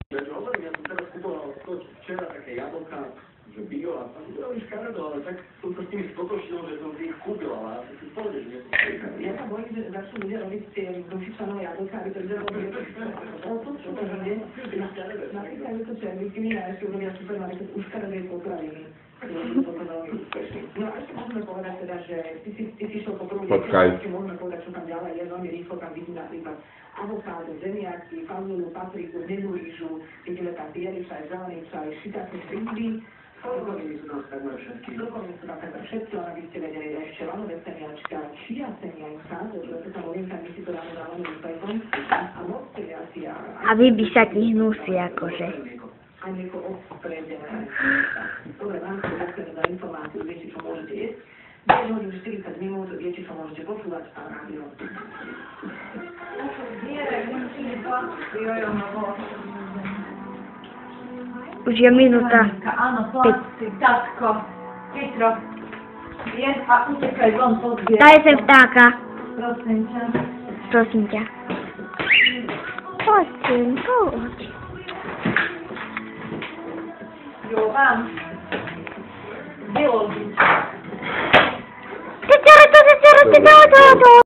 Ja som teraz kupoval včera také jablka, že bio a tam to je škaredo, ale tak som sa s tými stotočnil, že som si ich kúpil, ale asi si povedal, že nie som škaredo. Ja sa bojím, že začnú ľudia robiť tie dušičanové jablka, aby to vyzeralo napríklad to červíkmi a ešte urobia supermarket uškaredej potraviny. No a ešte môžeme povedať teda, že ty si šiel po prvú ešte môžeme povedať, čo tam ďalej je, veľmi rýchlo tam vidím napríklad avokádo, zemiaky, fazulu, papriku, hnedú rýžu, vidíme tam biely čaj, zelený čaj, šitáky, frizby. Celkoviny sú tam takmer všetky. Celkoviny sú tam takmer všetky, ale aby ste vedeli ešte lanové semiačka, čia semiačka, že to tam hovorím, my si to dáme zálenom úspechom. A moc asi a vy sa ti hnusí akože. A nieko odpredené. Dobre, vám to ďakujem za informáciu, viete, čo môžete jesť. 9 hodín 40 minút, viete, čo môžete počúvať a rádio. Už je minúta. Áno, plastik, tatko, chytro. Jedz a utekaj von pozbierať. Daj sem vtáka. Prosím ťa. Prosím ťa. Poď, poď. Jo, mám. Bylo byť. Ty